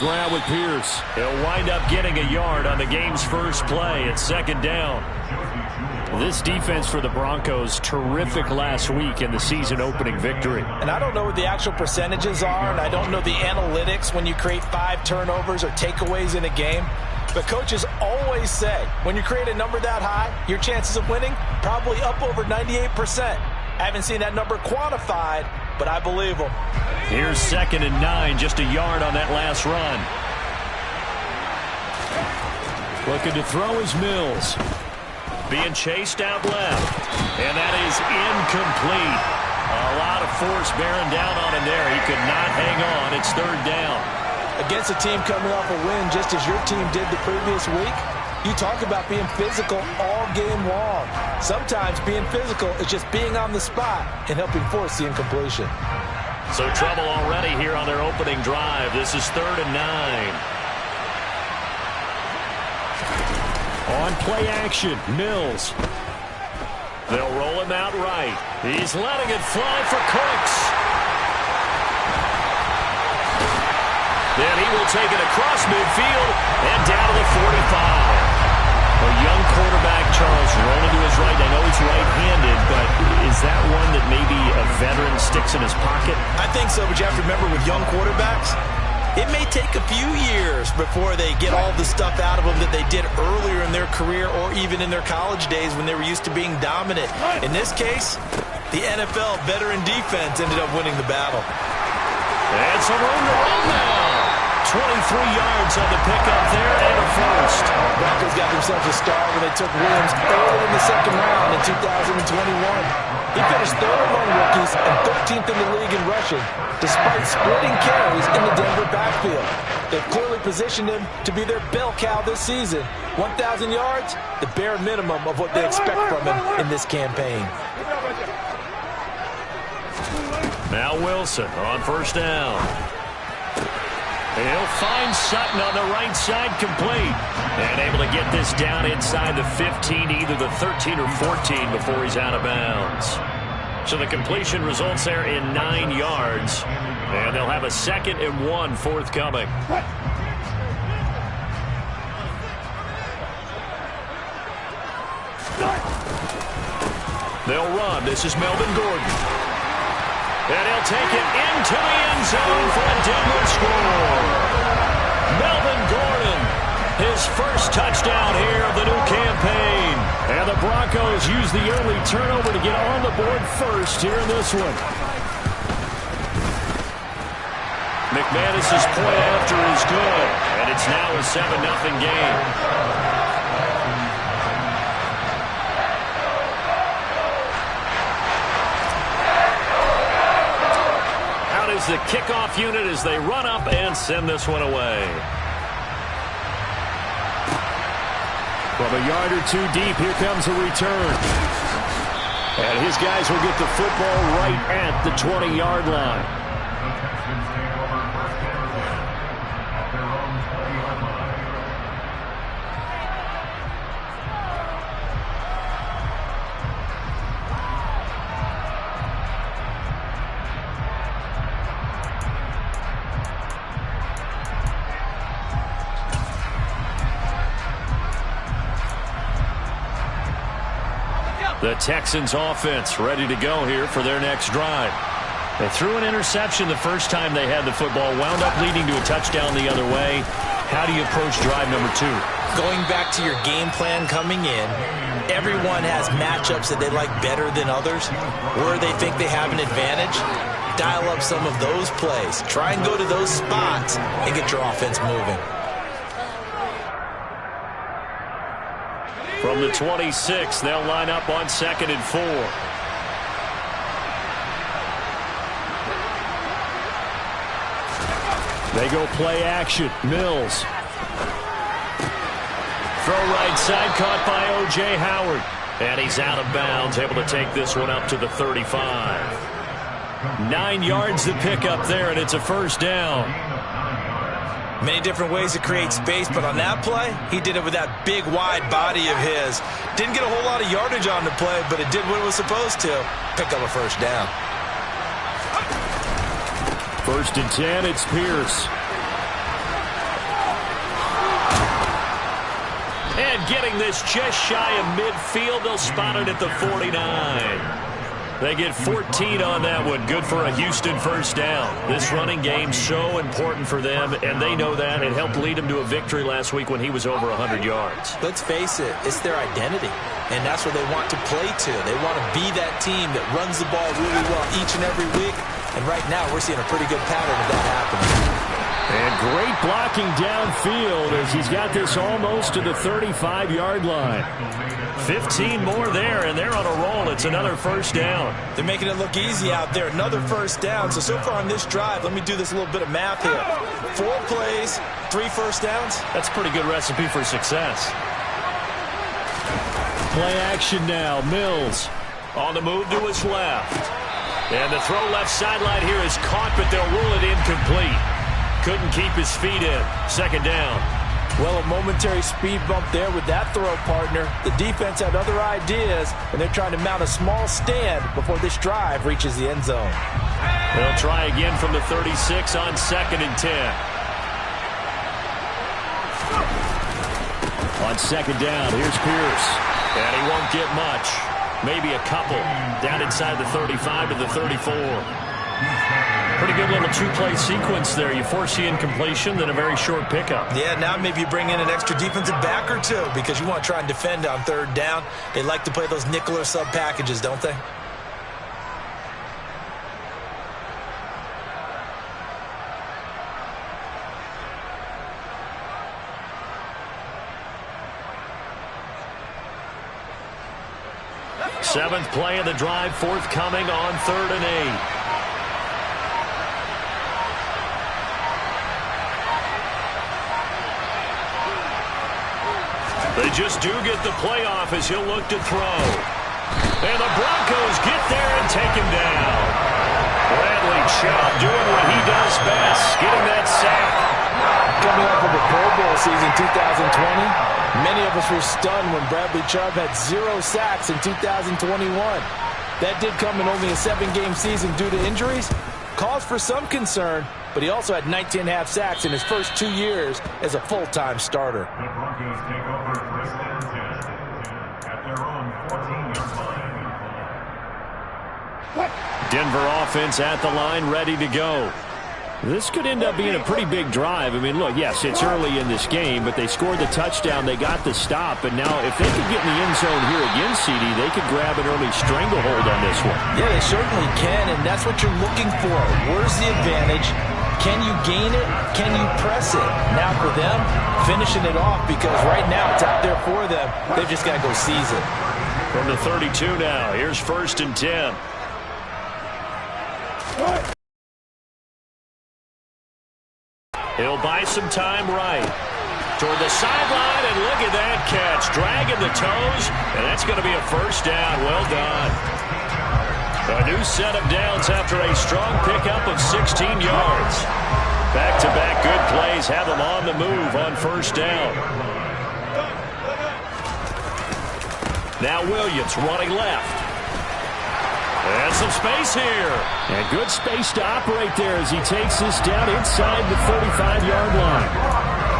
Ground with Pierce. He'll wind up getting a yard on the game's first play at second down. This defense for the Broncos, terrific last week in the season-opening victory. And I don't know what the actual percentages are, and I don't know the analytics when you create 5 turnovers or takeaways in a game. But coaches always say, when you create a number that high, your chances of winning probably up over 98%. I haven't seen that number quantified, but I believe them. Here's 2nd and 9, just a yard on that last run. Looking to throw is Mills. Being chased out left. And that is incomplete. A lot of force bearing down on him there. He could not hang on. It's 3rd down. Against a team coming off a win just as your team did the previous week, you talk about being physical all game long. Sometimes being physical is just being on the spot and helping force the incompletion. So trouble already here on their opening drive. This is 3rd and 9. On play action, Mills. They'll roll him out right. He's letting it fly for Cooks. Then he will take it across midfield and down to the 45. A young quarterback, Charles, rolling to his right. I know he's right-handed, but is that one that maybe a veteran sticks in his pocket? I think so, but you have to remember with young quarterbacks, it may take a few years before they get all the stuff out of them that they did earlier in their career or even in their college days when they were used to being dominant. In this case, the NFL veteran defense ended up winning the battle. And some room to run now. 23 yards on the pickup there and a first. Broncos got themselves a star when they took Williams early in the 2nd round in 2021. He finished 3rd among rookies and 13th in the league in rushing, despite splitting carries in the Denver backfield. They've clearly positioned him to be their bell cow this season. 1,000 yards, the bare minimum of what they expect from him in this campaign. Now Wilson on 1st down. He'll find Sutton on the right side, complete. And able to get this down inside the 15, either the 13 or 14 before he's out of bounds. So the completion results there in 9 yards. And they'll have a 2nd and 1 forthcoming. They'll run. This is Melvin Gordon. And he'll take it into the end zone for a Denver score. Melvin Gordon, his first touchdown here of the new campaign. And the Broncos use the early turnover to get on the board first here in this one. McManus's point after is good. And it's now a 7-0 game. The kickoff unit as they run up and send this one away. From a yard or 2 deep, here comes a return. And his guys will get the football right at the 20-yard line. The Texans offense ready to go here for their next drive. They threw an interception the first time they had the football, wound up leading to a touchdown the other way. How do you approach drive number 2? Going back to your game plan coming in, everyone has matchups that they like better than others, where they think they have an advantage. Dial up some of those plays. Try and go to those spots and get your offense moving. From the 26, they'll line up on 2nd and 4. They go play action. Mills. Throw right side, caught by O.J. Howard. And he's out of bounds, able to take this one up to the 35. 9 yards to pick up there, and it's a 1st down. Many different ways to create space, but on that play, he did it with that big, wide body of his. Didn't get a whole lot of yardage on the play, but it did what it was supposed to. Pick up a 1st down. 1st and 10, it's Pierce. And getting this just shy of midfield, they'll spot it at the 49. They get 14 on that one. Good for a Houston first down. This running game so important for them, and they know that. It helped lead them to a victory last week when he was over 100 yards. Let's face it, it's their identity, and that's what they want to play to. They want to be that team that runs the ball really well each and every week, and right now we're seeing a pretty good pattern of that happening. And great blocking downfield as he's got this almost to the 35-yard line. 15 more there, and they're on a roll. It's another first down. They're making it look easy out there. Another first down. So far on this drive, let me do this little bit of math here. 4 plays, 3 first downs. That's a pretty good recipe for success. Play action now. Mills on the move to his left. And the throw left sideline here is caught, but they'll rule it incomplete. Couldn't keep his feet in. Second down. Well, a momentary speed bump there with that throw, partner. The defense had other ideas, and they're trying to mount a small stand before this drive reaches the end zone. They'll try again from the 36 on 2nd and 10. On 2nd down, here's Pierce. And he won't get much. Maybe a couple. Down inside the 35 to the 34. Pretty good little 2-play sequence there. You force the incompletion, then a very short pickup. Yeah, now maybe you bring in an extra defensive back or two because you want to try and defend on 3rd down. They like to play those nickel or sub packages, don't they? Seventh play of the drive, forthcoming on 3rd and 8. They just do get the playoff as he'll look to throw. And the Broncos get there and take him down. Bradley Chubb doing what he does best, getting that sack. Coming off of the Pro Bowl season 2020, many of us were stunned when Bradley Chubb had 0 sacks in 2021. That did come in only a 7-game season due to injuries. Cause for some concern, but he also had 19.5 sacks in his first 2 years as a full-time starter. The Broncos take over first and 10 at their own 14-yard line. Denver offense at the line, ready to go. This could end up being a pretty big drive. I mean, look, yes, it's early in this game, but they scored the touchdown. They got the stop, and now if they could get in the end zone here again, CD, they could grab an early stranglehold on this one. Yeah, they certainly can, and that's what you're looking for. Where's the advantage? Can you gain it? Can you press it? Now for them, finishing it off because right now it's out there for them. They've just got to go seize it. From the 32 now, here's 1st and 10. He'll buy some time right. Toward the sideline, and look at that catch. Dragging the toes, and that's going to be a first down. Well done. A new set of downs after a strong pickup of 16 yards. Back-to-back good plays have them on the move on 1st down. Now Williams running left. And some space here. And good space to operate there as he takes this down inside the 35-yard line.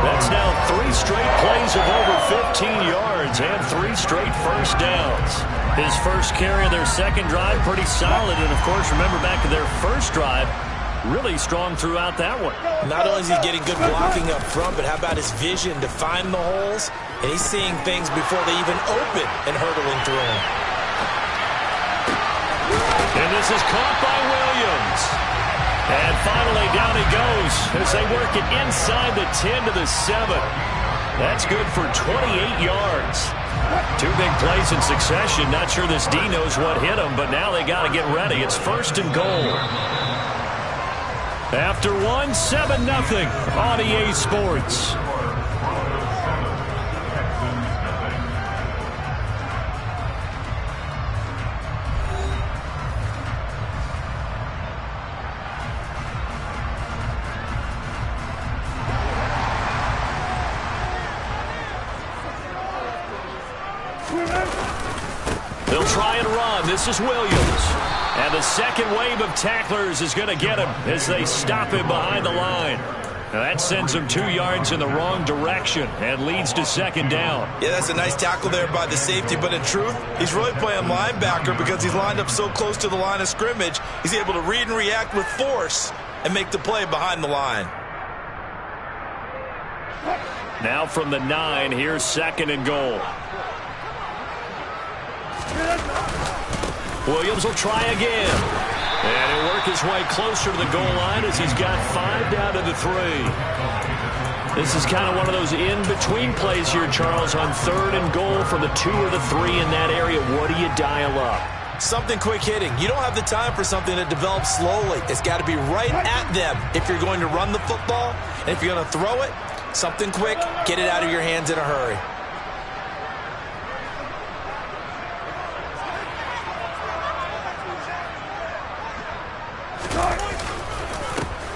That's now 3 straight plays of over 15 yards and 3 straight first downs. His first carry of their second drive, pretty solid. And, of course, remember back to their first drive, really strong throughout that one. Not only is he getting good blocking up front, but how about his vision to find the holes? And he's seeing things before they even open and hurdling through them. And this is caught by Williams. And finally down he goes as they work it inside the 10 to the 7. That's good for 28 yards. 2 big plays in succession. Not sure this D knows what hit him, but now they got to get ready. It's 1st and goal. After 1, 7-0 on EA Sports. They'll try and run. This is Williams. And the second wave of tacklers is going to get him as they stop him behind the line. Now that sends him 2 yards in the wrong direction and leads to second down. Yeah, that's a nice tackle there by the safety, but in truth, he's really playing linebacker because he's lined up so close to the line of scrimmage. He's able to read and react with force and make the play behind the line. Now from the 9, here's second and goal. Williams will try again. And he'll work his way closer to the goal line as he's got 5 down to the 3. This is kind of one of those in-between plays here, Charles, on 3rd and goal from the 2 or the 3 in that area. What do you dial up? Something quick hitting. You don't have the time for something that develops slowly. It's got to be right at them if you're going to run the football. And if you're going to throw it, something quick, get it out of your hands in a hurry.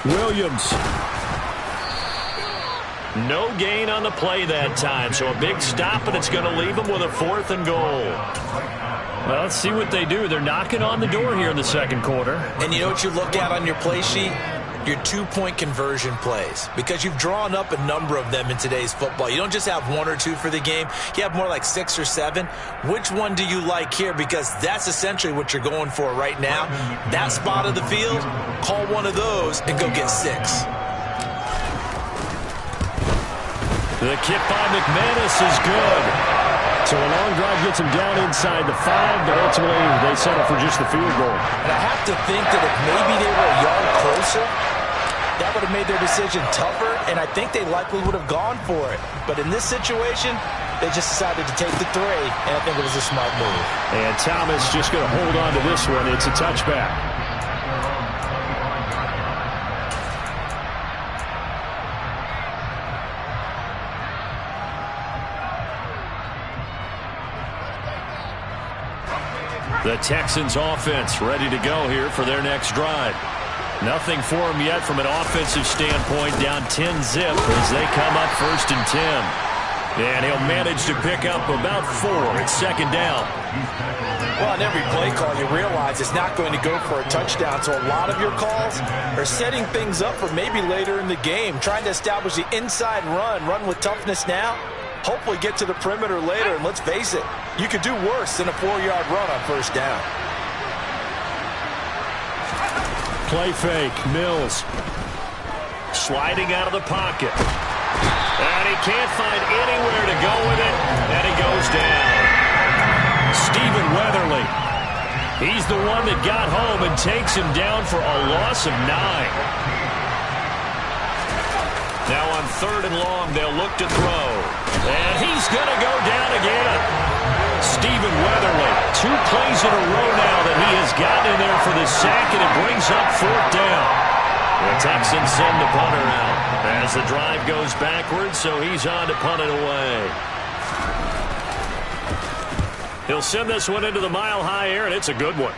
Williams. No gain on the play that time, so a big stop, and it's going to leave them with a 4th and goal. Well, let's see what they do. They're knocking on the door here in the second quarter. And you know what you look at on your play sheet? Your 2-point conversion plays, because you've drawn up a number of them in today's football. You don't just have 1 or 2 for the game. You have more like 6 or 7. Which one do you like here? Because that's essentially what you're going for right now. That spot of the field, call one of those and go get 6. The kick by McManus is good. So a long drive gets him down inside the 5, but ultimately they settle for just the field goal. And I have to think that if maybe they were a yard closer, that would have made their decision tougher, and I think they likely would have gone for it. But in this situation, they just decided to take the 3, and I think it was a smart move. And Thomas just going to hold on to this one. It's a touchback. The Texans offense ready to go here for their next drive. Nothing for them yet from an offensive standpoint, down 10-zip as they come up 1st and 10. And he'll manage to pick up about 4. It's second down. Well, on every play call, you realize it's not going to go for a touchdown, so a lot of your calls are setting things up for maybe later in the game, trying to establish the inside run with toughness now, hopefully get to the perimeter later, and let's face it, you could do worse than a 4-yard run on 1st down. Play fake, Mills. Sliding out of the pocket. And he can't find anywhere to go with it, and he goes down. Stephen Weatherly. He's the one that got home and takes him down for a loss of 9. Now on 3rd and long, they'll look to throw. And he's going to go down again. Stephen Weatherly, 2 plays in a row now that he has gotten in there for the sack, and it brings up 4th down. The Texans send the punter out as the drive goes backwards, so he's on to punt it away. He'll send this one into the mile-high air, and it's a good one.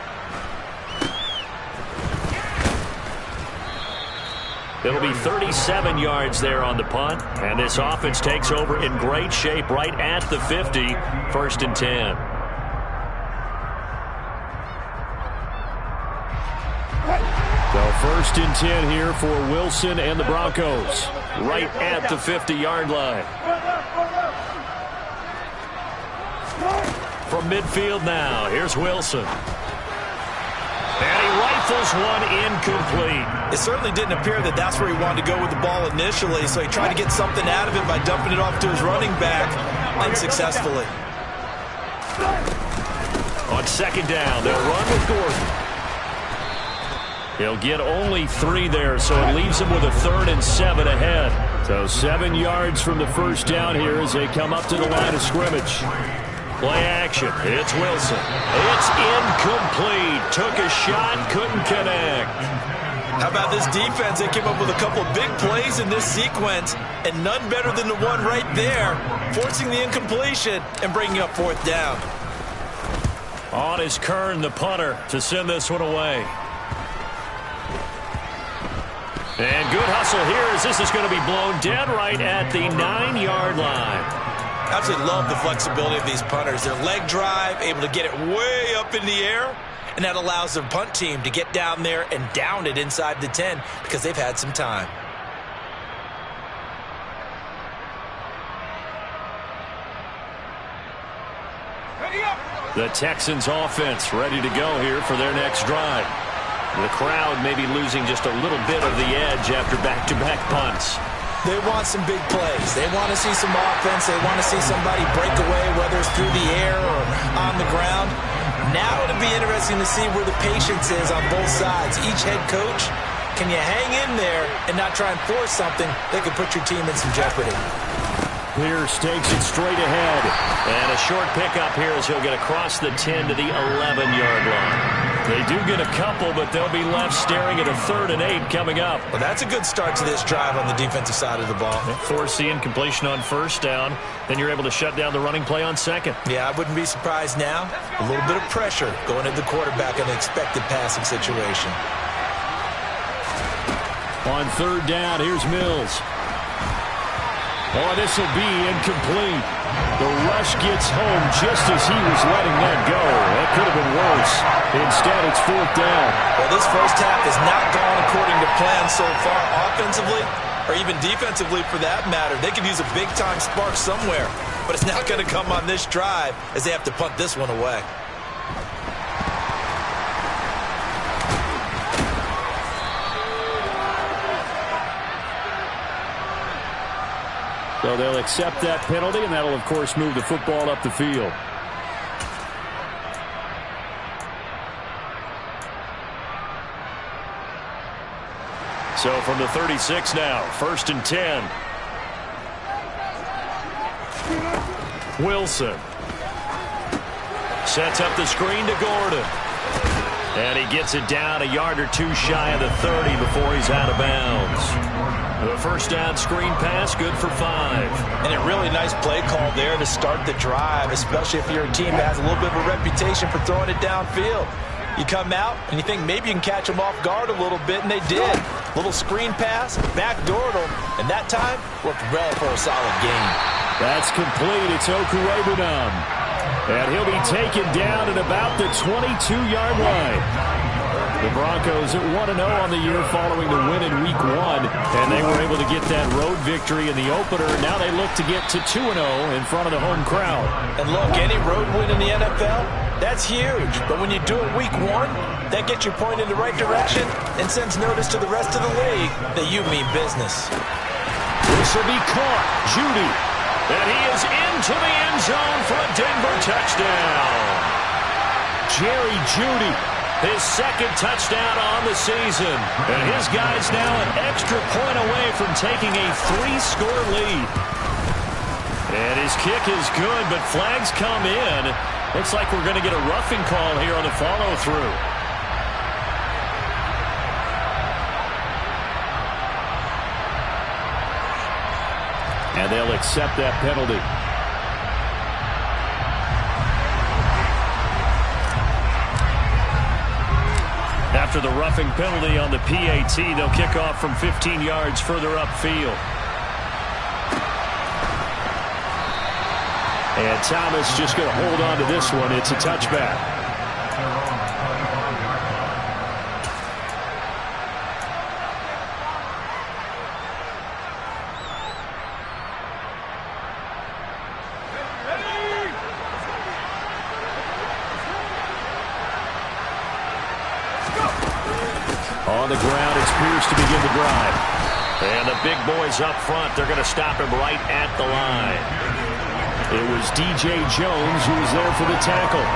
It'll be 37 yards there on the punt, and this offense takes over in great shape right at the 50, 1st and 10. So 1st and 10 here for Wilson and the Broncos, right at the 50-yard line. From midfield now, here's Wilson. And he rifles one incomplete. It certainly didn't appear that that's where he wanted to go with the ball initially, so he tried to get something out of it by dumping it off to his running back unsuccessfully. On 2nd down, they'll run with Gordon. He'll get only 3 there, so it leaves him with a 3rd and 7 ahead. So 7 yards from the 1st down here as they come up to the line of scrimmage. Play action. It's Wilson. It's incomplete. Took a shot, couldn't connect. How about this defense? They came up with a couple of big plays in this sequence, and none better than the one right there, forcing the incompletion and bringing up 4th down. On is Kern, the punter, to send this one away. And good hustle here as this is going to be blown dead right at the 9-yard line. Absolutely love the flexibility of these punters. Their leg drive, able to get it way up in the air, and that allows their punt team to get down there and down it inside the 10 because they've had some time. The Texans offense ready to go here for their next drive. The crowd may be losing just a little bit of the edge after back-to-back punts. They want some big plays. They want to see some offense. They want to see somebody break away, whether it's through the air or on the ground. Now it'll be interesting to see where the patience is on both sides. Each head coach, can you hang in there and not try and force something that could put your team in some jeopardy? Pierce takes it straight ahead. And a short pickup here as he'll get across the 10 to the 11-yard line. They do get a couple, but they'll be left staring at a 3rd and 8 coming up. Well, that's a good start to this drive on the defensive side of the ball. Force the incompletion on 1st down. Then you're able to shut down the running play on 2nd. Yeah, I wouldn't be surprised now. A little bit of pressure going at the quarterback in an expected passing situation. On 3rd down, here's Mills. Oh, this will be incomplete. The rush gets home just as he was letting that go. That could have been worse. Instead, it's 4th down. Well, this first half has not gone according to plan so far offensively, or even defensively for that matter. They could use a big-time spark somewhere, but it's not going to come on this drive as they have to punt this one away. So they'll accept that penalty, and that'll, of course, move the football up the field. So from the 36 now, 1st and 10. Wilson sets up the screen to Gordon. And he gets it down a yard or two shy of the 30 before he's out of bounds. The 1st down screen pass, good for 5. And a really nice play call there to start the drive, especially if you're a team that has a little bit of a reputation for throwing it downfield. You come out and you think maybe you can catch them off guard a little bit, and they did. Little screen pass, backdoored them, and that time worked well for a solid gain. That's complete. It's Okurebunom. And he'll be taken down at about the 22-yard line. The Broncos at 1-0 on the year following the win in Week 1. And they were able to get that road victory in the opener. Now they look to get to 2-0 in front of the home crowd. And look, any road win in the NFL, that's huge. But when you do it Week 1, that gets you pointed in the right direction and sends notice to the rest of the league that you mean business. This will be caught. Judy. And he is into the end zone for a Denver touchdown. Jerry Judy, his 2nd touchdown on the season. And his guy's now an extra point away from taking a 3-score lead. And his kick is good, but flags come in. Looks like we're going to get a roughing call here on the follow-through. And they'll accept that penalty. After the roughing penalty on the PAT, they'll kick off from 15 yards further upfield. And Thomas just going to hold on to this one. It's a touchback. On the ground, it's Pierce to begin the drive. And the big boys up front, they're going to stop him right at the line. It was DJ Jones who was there for the tackle.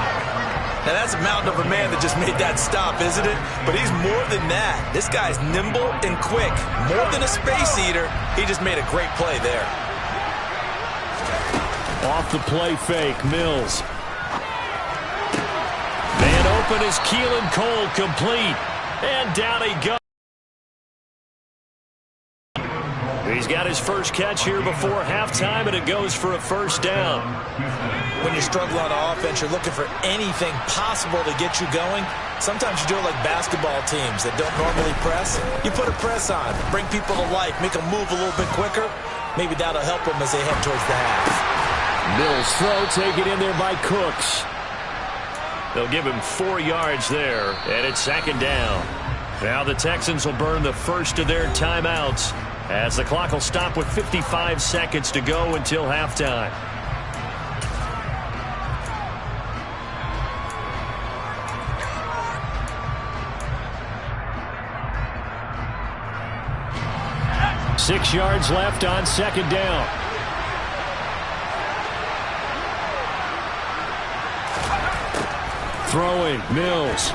Now that's a mountain of a man that just made that stop, isn't it? But he's more than that. This guy's nimble and quick. More than a space eater, he just made a great play there. Off the play fake, Mills. Man open is Keelan Cole, complete. And down he goes. He's got his first catch here before halftime, and it goes for a 1st down. When you struggle on offense, you're looking for anything possible to get you going. Sometimes you do it like basketball teams that don't normally press. You put a press on, bring people to life, make them move a little bit quicker. Maybe that'll help them as they head towards the half. Mills throw taken in there by Cooks. They'll give him 4 yards there, and it's 2nd down. Now the Texans will burn the first of their timeouts as the clock will stop with 55 seconds to go until halftime. 6 yards left on second down. Throwing, Mills.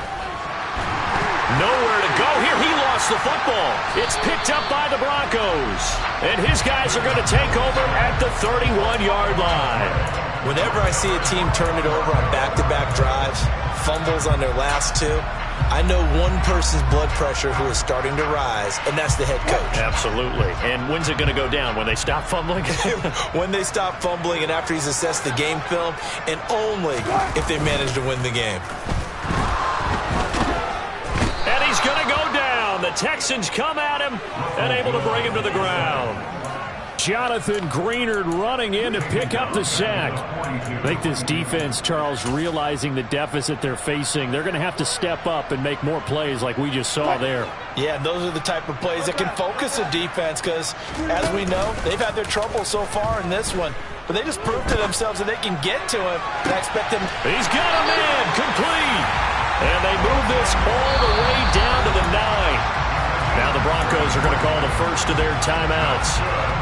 Nowhere to go here. He lost the football. It's picked up by the Broncos. And his guys are going to take over at the 31-yard line. Whenever I see a team turn it over on back-to-back drives, fumbles on their last two, I know one person's blood pressure who is starting to rise, and that's the head coach. Absolutely. And when's it going to go down? When they stop fumbling? When they stop fumbling and after he's assessed the game film, and only if they manage to win the game. And he's going to go down. The Texans come at him and able to bring him to the ground. Jonathan Greenard running in to pick up the sack. I think this defense, Charles, realizing the deficit they're facing, they're going to have to step up and make more plays like we just saw there. Yeah, those are the type of plays that can focus a defense because, as we know, they've had their trouble so far in this one. But they just proved to themselves that they can get to him. And I expect them. He's got a man complete. And they move this all the way down to the 9. Now the Broncos are going to call the first of their timeouts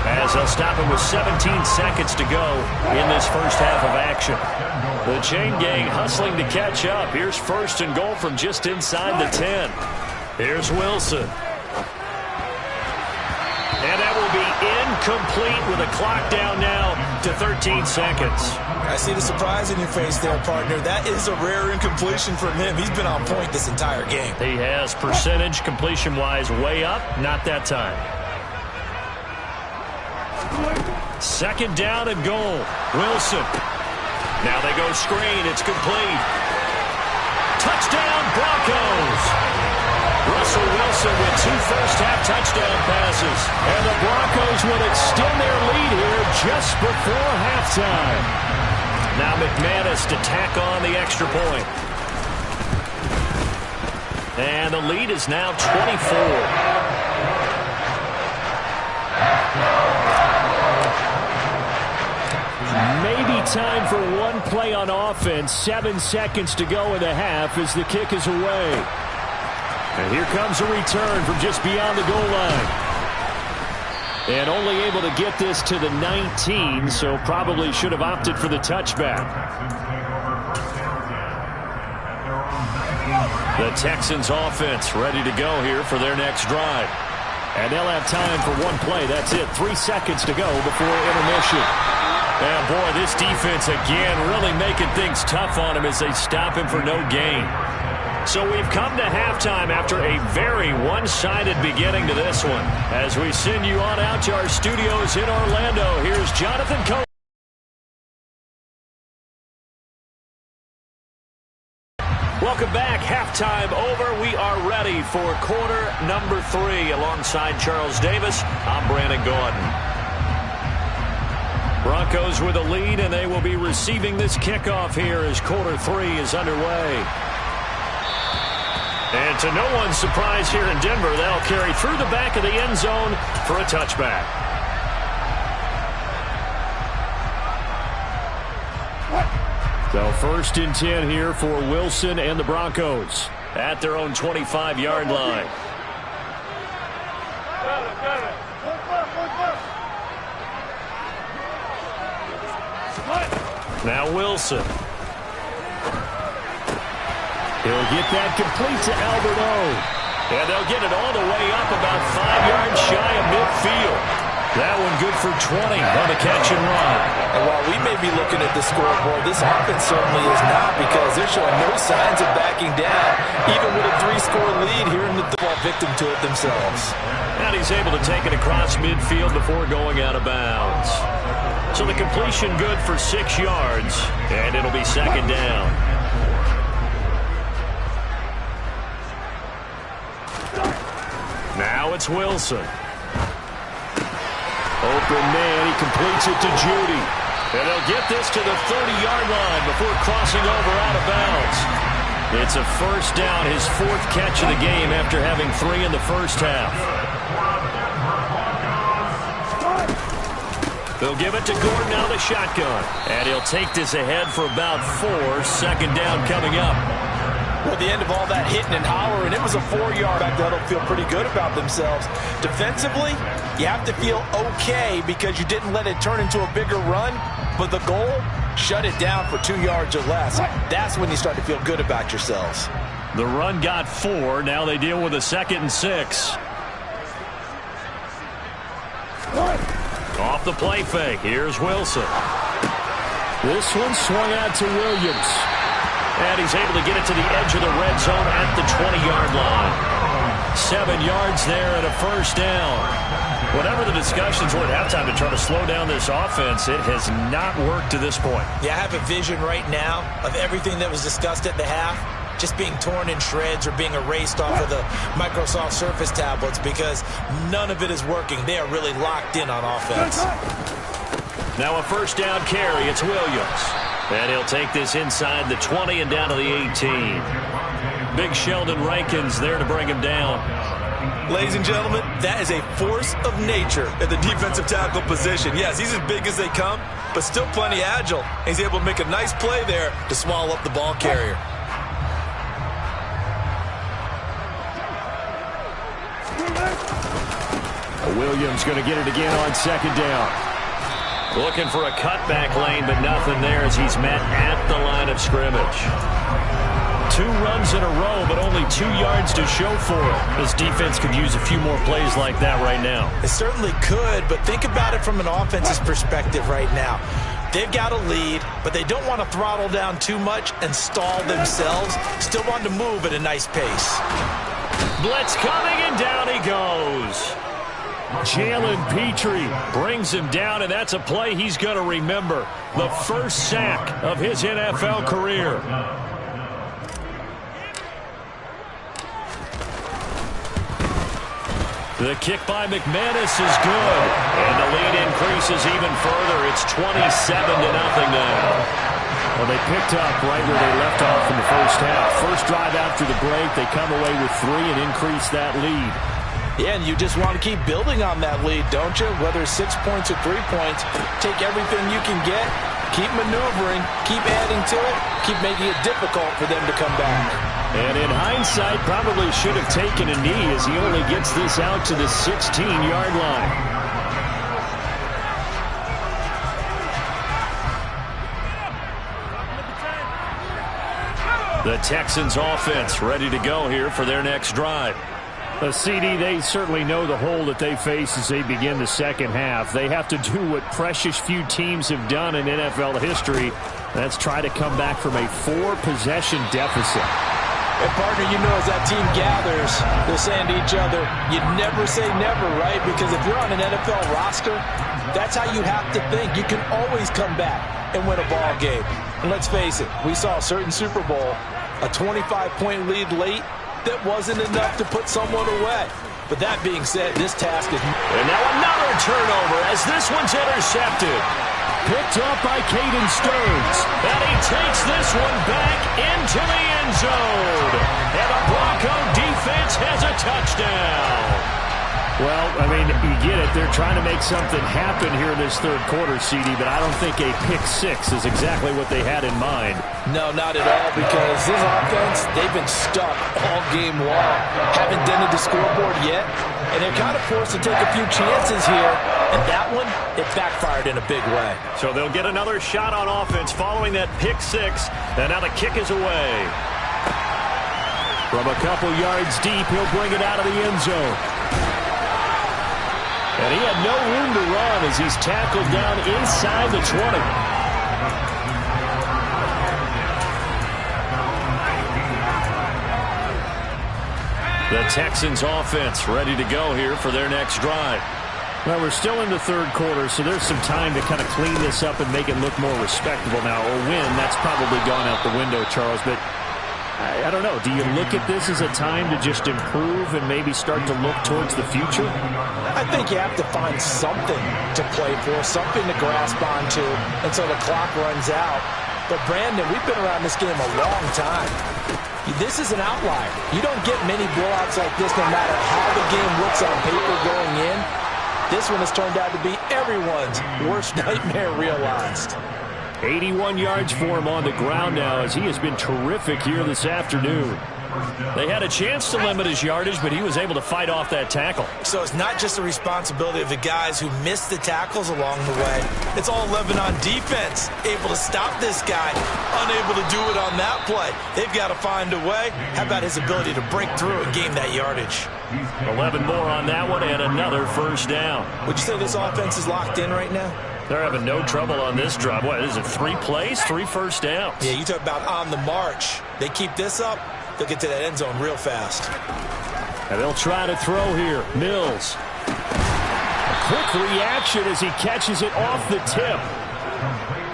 as they'll stop it with 17 seconds to go in this first half of action. The chain gang hustling to catch up. Here's first and goal from just inside the 10. Here's Wilson. And that will be incomplete with a clock down now to 13 seconds. I see the surprise in your face there, partner. That is a rare incompletion from him. He's been on point this entire game. He has percentage completion-wise way up. Not that time. Second down and goal. Wilson. Now they go screen. It's complete. Touchdown, Broncos. Russell Wilson with 2 first-half touchdown passes. And the Broncos will extend their lead here just before halftime. Now McManus to tack on the extra point. And the lead is now 24. Maybe time for one play on offense. 7 seconds to go in the half as the kick is away. And here comes a return from just beyond the goal line. And only able to get this to the 19, so probably should have opted for the touchback. The Texans offense ready to go here for their next drive. And they'll have time for one play. That's it. 3 seconds to go before intermission. And boy, this defense again really making things tough on him as they stop him for no gain. So we've come to halftime after a very one-sided beginning to this one. As we send you on out to our studios in Orlando, here's Jonathan Coe. Welcome back. Halftime over. We are ready for quarter number 3. Alongside Charles Davis, I'm Brandon Gordon. Broncos with a lead, and they will be receiving this kickoff here as quarter 3 is underway. And to no one's surprise here in Denver, they'll carry through the back of the end zone for a touchback. So first and 10 here for Wilson and the Broncos at their own 25-yard line. Now Wilson. He'll get that complete to Albert O. And they'll get it all the way up about 5 yards shy of midfield. That one good for 20 on the catch and run. And while we may be looking at the scoreboard, this offense certainly is not, because they're showing no signs of backing down, even with a 3-score lead here in the fall victim to it themselves. And he's able to take it across midfield before going out of bounds. So the completion good for 6 yards, and it'll be second down. Now it's Wilson. Open man, he completes it to Judy. And they'll get this to the 30-yard line before crossing over out of bounds. It's a first down, his 4th catch of the game after having 3 in the first half. They'll give it to Gordon out of the shotgun. And he'll take this ahead for about 4. Second down coming up. Well, the end of all that hitting and hollering, it was a 4-yard. That'll feel pretty good about themselves. Defensively, you have to feel okay because you didn't let it turn into a bigger run, but the goal, shut it down for 2 yards or less. That's when you start to feel good about yourselves. The run got 4. Now they deal with a 2nd and 6. Off the play fake. Here's Wilson. This one swung out to Williams. And he's able to get it to the edge of the red zone at the 20-yard line. 7 yards there and a first down. Whatever the discussions were at halftime to try to slow down this offense, it has not worked to this point. Yeah, I have a vision right now of everything that was discussed at the half just being torn in shreds or being erased off of the Microsoft Surface tablets because none of it is working. They are really locked in on offense. Now a first down carry. It's Williams. And he'll take this inside the 20 and down to the 18. Big Sheldon Rankins there to bring him down. Ladies and gentlemen, that is a force of nature at the defensive tackle position. Yes, he's as big as they come, but still plenty agile. He's able to make a nice play there to swallow up the ball carrier. Williams going to get it again on 2nd down. Looking for a cutback lane, but nothing there as he's met at the line of scrimmage. 2 runs in a row, but only 2 yards to show for it. This defense could use a few more plays like that right now. It certainly could, but think about it from an offense's perspective right now. They've got a lead, but they don't want to throttle down too much and stall themselves. Still want to move at a nice pace. Blitz coming, and down he goes. Jalen Petrie brings him down, and that's a play he's going to remember. The first sack of his NFL career. The kick by McManus is good, and the lead increases even further. It's 27-0 now. Well, they picked up right where they left off in the first half. First drive after the break, they come away with 3 and increase that lead. Yeah, and you just want to keep building on that lead, don't you? Whether it's 6 points or 3 points, take everything you can get, keep maneuvering, keep adding to it, keep making it difficult for them to come back. And in hindsight, probably should have taken a knee as he only gets this out to the 16-yard line. The Texans offense ready to go here for their next drive. CD, they certainly know the hole that they face as they begin the second half. They have to do what precious few teams have done in NFL history. That's try to come back from a 4-possession deficit. And partner, you know, as that team gathers, they're saying to each other, you never say never, right? Because if you're on an NFL roster, that's how you have to think. You can always come back and win a ball game. And let's face it, we saw a certain Super Bowl, a 25-point lead late, that wasn't enough to put someone away. But that being said, this task is... And now another turnover as this one's intercepted. Picked up by Caden Stearns. And he takes this one back into the end zone. And the Bronco defense has a touchdown. Well, I mean, you get it. They're trying to make something happen here in this third quarter, CD, but I don't think a pick-6 is exactly what they had in mind. No, not at all, because this offense, they've been stuck all game long. Haven't dented the scoreboard yet, and they're kind of forced to take a few chances here, and that one, it backfired in a big way. So they'll get another shot on offense following that pick-6, and now the kick is away. From a couple yards deep, he'll bring it out of the end zone. And he had no room to run as he's tackled down inside the 20. The Texans offense ready to go here for their next drive. Well, we're still in the third quarter, so there's some time to kind of clean this up and make it look more respectable now. Or win, that's probably gone out the window, Charles. But I don't know. Do you look at this as a time to just improve and maybe start to look towards the future? I think you have to find something to play for, something to grasp onto until the clock runs out. But, Brandon, we've been around this game a long time. This is an outlier. You don't get many blowouts like this no matter how the game looks on paper going in. This one has turned out to be everyone's worst nightmare realized. 81 yards for him on the ground now, as he has been terrific here this afternoon. They had a chance to limit his yardage, but he was able to fight off that tackle. So it's not just the responsibility of the guys who missed the tackles along the way. It's all Lebanon on defense, able to stop this guy, unable to do it on that play. They've got to find a way. How about his ability to break through and gain that yardage? 11 more on that one and another first down. Would you say this offense is locked in right now? They're having no trouble on this drive. What is it, 3 plays, 3 first downs? Yeah, you talk about on the march. They keep this up, they'll get to that end zone real fast. And they'll try to throw here. Mills. A quick reaction as he catches it off the tip.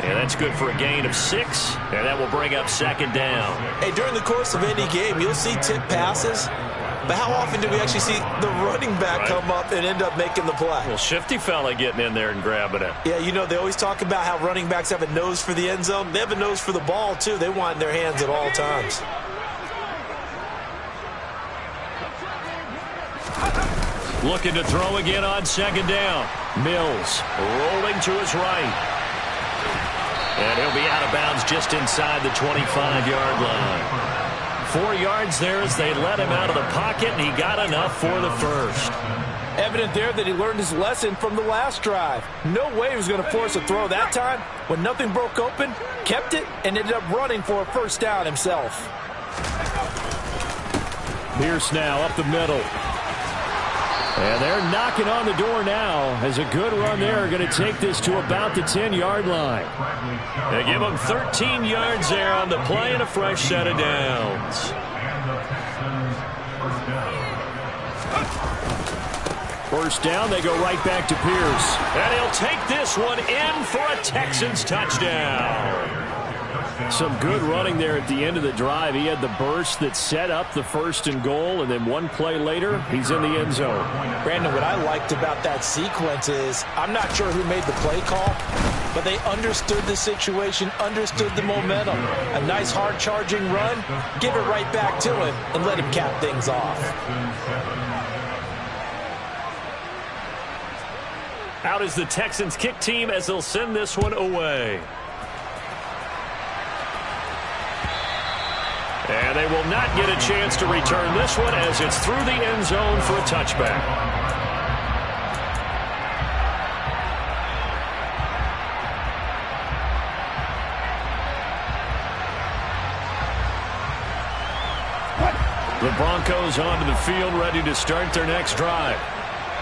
And that's good for a gain of 6, and that will bring up second down. Hey, during the course of any game, you'll see tip passes, but how often do we actually see the running back come up and end up making the play? Well, shifty fella getting in there and grabbing it. Yeah, you know, they always talk about how running backs have a nose for the end zone. They have a nose for the ball, too. They want in their hands at all times. Looking to throw again on second down. Mills rolling to his right. And he'll be out of bounds just inside the 25-yard line. 4 yards there as they let him out of the pocket, and he got enough for the first. Evident there that he learned his lesson from the last drive. No way he was going to force a throw that time. When nothing broke open, kept it, and ended up running for a first down himself. Pierce now up the middle. And they're knocking on the door now as a good run there are going to take this to about the 10-yard line. They give them 13 yards there on the play and a fresh set of downs. First down, they go right back to Pierce. And he'll take this one in for a Texans touchdown. Some good running there at the end of the drive. He had the burst that set up the 1st and goal, and then one play later, he's in the end zone. Brandon, what I liked about that sequence is I'm not sure who made the play call, but they understood the situation, understood the momentum. A nice hard-charging run, give it right back to him, and let him cap things off. Out is the Texans kick team as they'll send this one away. And they will not get a chance to return this one as it's through the end zone for a touchback. The Broncos onto the field, ready to start their next drive.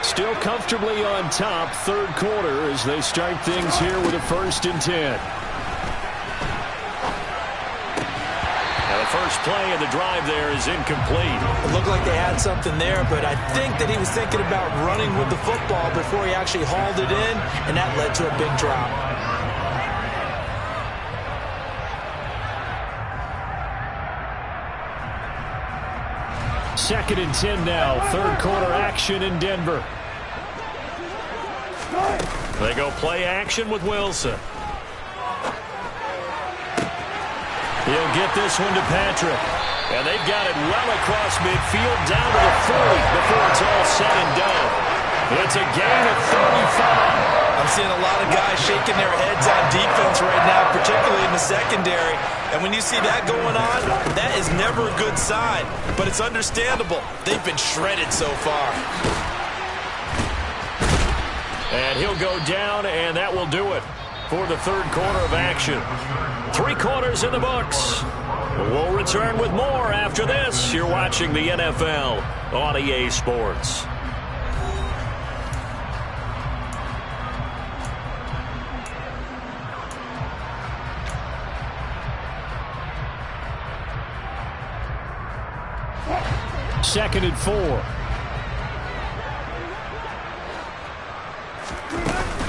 Still comfortably on top, 3rd quarter, as they start things here with a 1st and 10. First play of the drive there is incomplete. It looked like they had something there, but I think that he was thinking about running with the football before he actually hauled it in, and that led to a big drop. Second and 10 now, 3rd quarter action in Denver. They go play action with Wilson. He'll get this one to Patrick. And they've got it well across midfield down to the 40 before it's all said and done. It's a gain of 35. I'm seeing a lot of guys shaking their heads on defense right now, particularly in the secondary. And when you see that going on, that is never a good sign. But it's understandable. They've been shredded so far. And he'll go down, and that will do it for the 3rd quarter of action. 3 quarters in the books. We'll return with more after this. You're watching the NFL on EA Sports. Second and 4.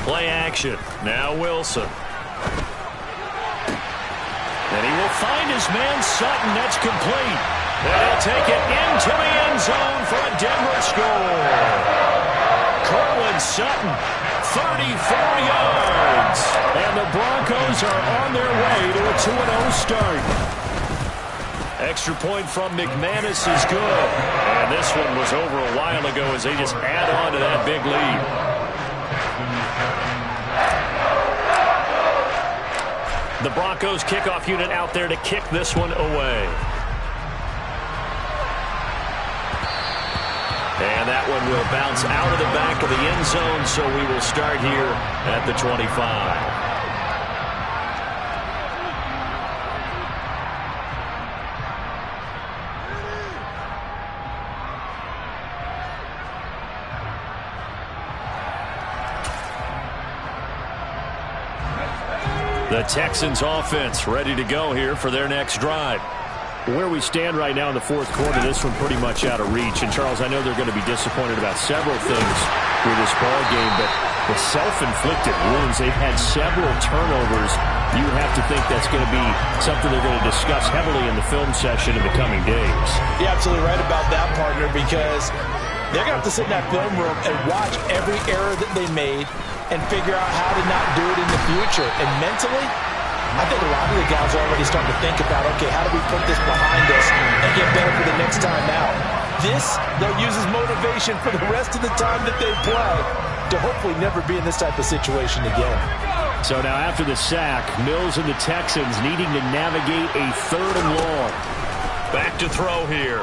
Play action. Now Wilson. And he will find his man Sutton. That's complete. And he'll take it into the end zone for a Denver score. Cortland Sutton, 34 yards. And the Broncos are on their way to a 2-0 start. Extra point from McManus is good. And this one was over a while ago as they just add on to that big lead. The Broncos kickoff unit out there to kick this one away. And that one will bounce out of the back of the end zone, so we will start here at the 25. The Texans offense ready to go here for their next drive. Where we stand right now in the fourth quarter, this one pretty much out of reach. And, Charles, I know they're going to be disappointed about several things through this ball game, but the self-inflicted wounds, they've had several turnovers. You have to think that's going to be something they're going to discuss heavily in the film session in the coming days. You're absolutely right about that, partner, because they're going to have to sit in that film room and watch every error that they made and figure out how to not do it in the future. And mentally, I think a lot of the guys are already starting to think about, okay, how do we put this behind us and get better for the next time out? This, they'll use as motivation for the rest of the time that they play to hopefully never be in this type of situation again. So now after the sack, Mills and the Texans needing to navigate a 3rd and long. Back to throw here.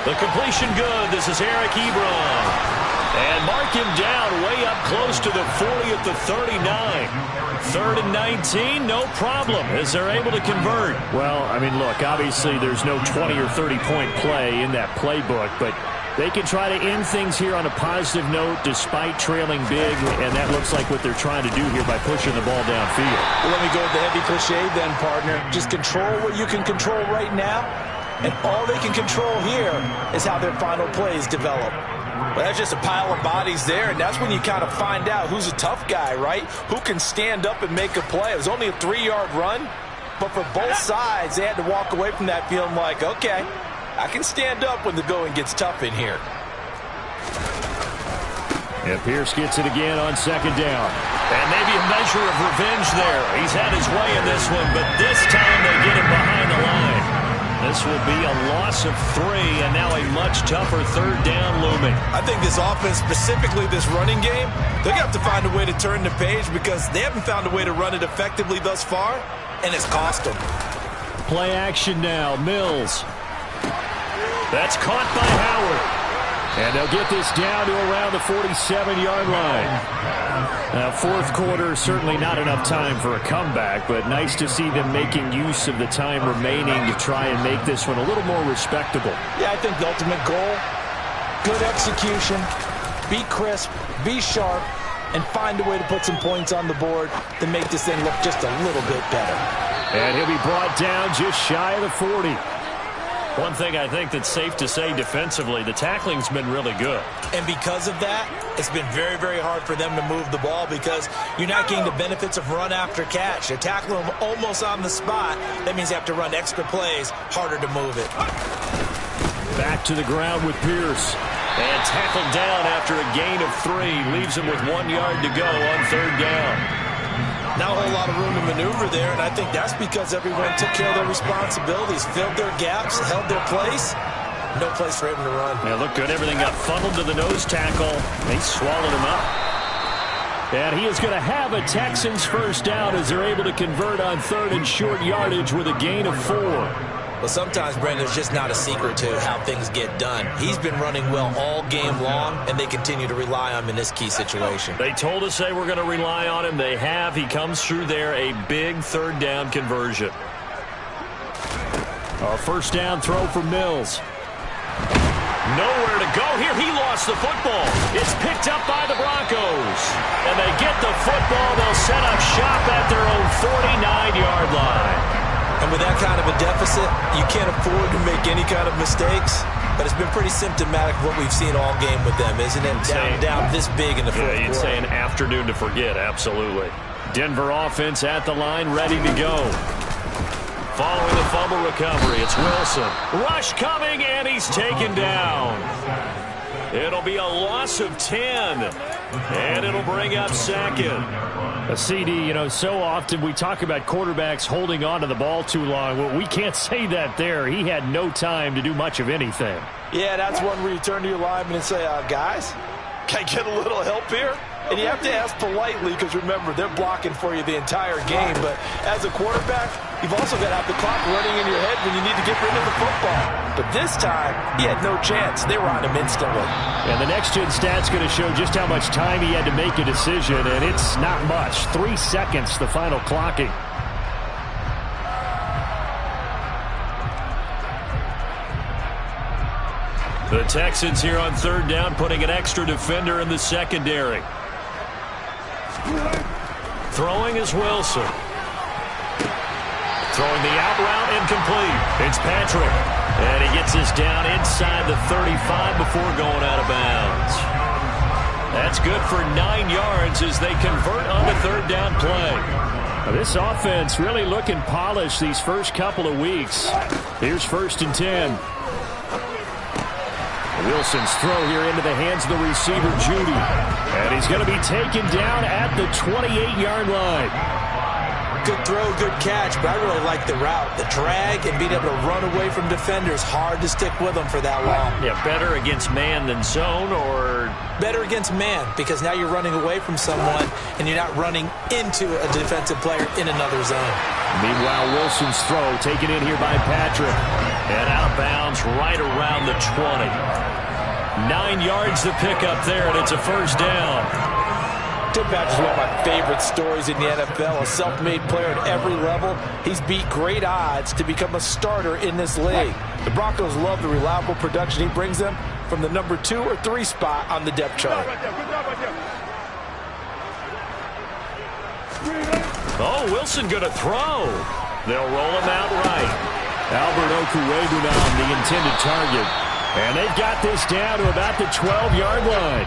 The completion good. This is Eric Ebron. And mark him down way up close to the 40 at the 39. 3rd and 19, no problem, as they're able to convert. Well, I mean, look, obviously there's no 20 or 30-point play in that playbook, but they can try to end things here on a positive note despite trailing big, and that looks like what they're trying to do here by pushing the ball downfield. Well, let me go with the heavy cliche then, partner. Just control what you can control right now, and all they can control here is how their final plays develop. Well, that's just a pile of bodies there, and that's when you kind of find out who's a tough guy, right? Who can stand up and make a play. It was only a 3-yard run, but for both sides, they had to walk away from that feeling like, okay, I can stand up when the going gets tough in here. And Pierce gets it again on 2nd down. And maybe a measure of revenge there. He's had his way in this one, but this time they get him behind the line. This will be a loss of 3, and now a much tougher 3rd down looming. I think this offense, specifically this running game, they're going to have to find a way to turn the page because they haven't found a way to run it effectively thus far, and it's cost them. Play action now, Mills. That's caught by Howard. And they'll get this down to around the 47-yard line. Now, fourth quarter, certainly not enough time for a comeback, but nice to see them making use of the time remaining to try and make this one a little more respectable. Yeah, I think the ultimate goal, good execution, be crisp, be sharp, and find a way to put some points on the board to make this thing look just a little bit better. And he'll be brought down just shy of the 40. One thing I think that's safe to say defensively, the tackling's been really good. And because of that, it's been very, very hard for them to move the ball because you're not getting the benefits of run after catch. They're tackling them almost on the spot. That means they have to run extra plays, harder to move it. Back to the ground with Pierce. And tackled down after a gain of 3. Leaves him with 1 yard to go on 3rd down. Not a whole lot of room to maneuver there, and I think that's because everyone took care of their responsibilities, filled their gaps, held their place. No place for him to run. Yeah, looked good. Everything got funneled to the nose tackle. They swallowed him up. And he is going to have a Texans 1st down as they're able to convert on 3rd and short yardage with a gain of 4. Well, sometimes, Brandon, there's just not a secret to how things get done. He's been running well all game long, and they continue to rely on him in this key situation. They told us they were going to rely on him. They have. He comes through there, a big 3rd down conversion. A 1st down throw for Mills. Nowhere to go here. He lost the football. It's picked up by the Broncos. And they get the football. They'll set up shop at their own 49-yard line. And with that kind of a deficit, you can't afford to make any kind of mistakes. But it's been pretty symptomatic of what we've seen all game with them, isn't it? Down this big in the fourth quarter. You'd say an afternoon to forget, absolutely. Denver offense at the line, ready to go. Following the fumble recovery, it's Wilson. Rush coming, and he's taken down. It'll be a loss of 10, and it'll bring up 2nd. A CD, you know, so often we talk about quarterbacks holding on to the ball too long. Well, we can't say that there. He had no time to do much of anything. Yeah, that's one where you turn to your lineman and say, guys, can I get a little help here? And you have to ask politely because, remember, they're blocking for you the entire game. But as a quarterback, you've also got to have the clock running in your head when you need to get rid of the football. But this time, he had no chance. They were on him instantly. And the next-gen stat's going to show just how much time he had to make a decision, and it's not much. 3 seconds, the final clocking. The Texans here on third down, putting an extra defender in the secondary. Throwing is Wilson. Throwing the out route, incomplete. It's Patrick. And he gets us down inside the 35 before going out of bounds. That's good for 9 yards as they convert on the third down play. Now, this offense really looking polished these first couple of weeks. Here's 1st and 10. Wilson's throw here into the hands of the receiver, Judy. And he's going to be taken down at the 28-yard line. Good throw, good catch, but I really like the route. The drag and being able to run away from defenders, hard to stick with them for that long. Yeah, better against man than zone, or? Better against man, because now you're running away from someone and you're not running into a defensive player in another zone. Meanwhile, Wilson's throw taken in here by Patrick. And out of bounds right around the 20. 9 yards to pick up there, and it's a first down. Tim Patrick's one of my favorite stories in the NFL, a self-made player at every level. He's beat great odds to become a starter in this league. The Broncos love the reliable production he brings them from the number 2 or 3 spot on the depth chart. Oh, Wilson going to throw. They'll roll him out right. Albert Okwuegbunam, the intended target. And they've got this down to about the 12-yard line.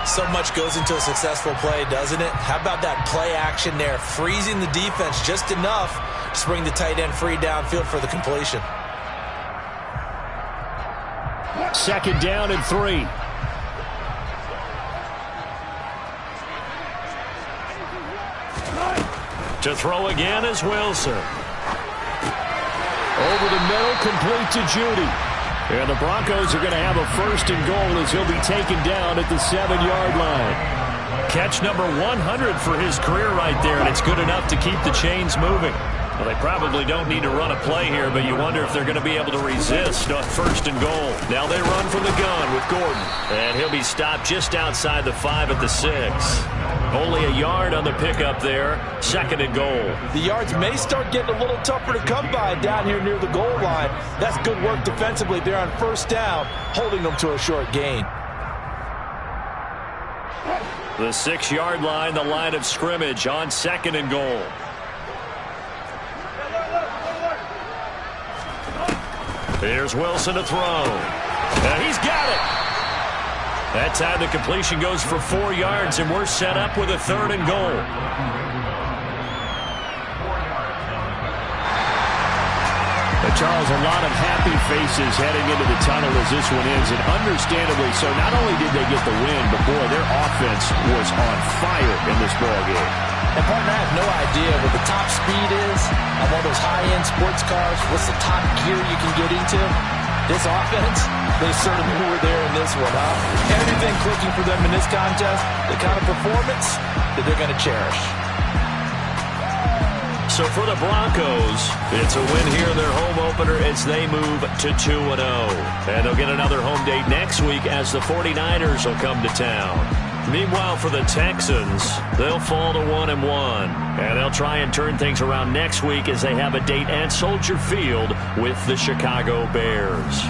So much goes into a successful play, doesn't it? How about that play action there? Freezing the defense just enough to bring the tight end free downfield for the completion. 2nd down and 3. To throw again is Wilson. Over the middle, complete to Judy. And the Broncos are going to have a 1st and goal as he'll be taken down at the 7-yard line. Catch number 100 for his career right there, and it's good enough to keep the chains moving. Well, they probably don't need to run a play here, but you wonder if they're going to be able to resist on 1st and goal. Now they run from the gun with Gordon, and he'll be stopped just outside the 5 at the 6. Only a yard on the pickup there, 2nd and goal. The yards may start getting a little tougher to come by down here near the goal line. That's good work defensively there on 1st down, holding them to a short gain. The 6-yard line, the line of scrimmage on 2nd and goal. Here's Wilson to throw. And he's got it. That time the completion goes for 4 yards, and we're set up with a 3rd and goal. Charles, a lot of happy faces heading into the tunnel as this one ends, and understandably so. Not only did they get the win, but boy, their offense was on fire in this ball game. And partner, I have no idea what the top speed is on one of those high-end sports cars. What's the top gear you can get into? This offense, they certainly were there in this one, huh? Everything clicking for them in this contest, the kind of performance that they're going to cherish. So for the Broncos, it's a win here in their home opener as they move to 2-0. And they'll get another home date next week as the 49ers will come to town. Meanwhile, for the Texans, they'll fall to 1-1. And they'll try and turn things around next week as they have a date at Soldier Field with the Chicago Bears.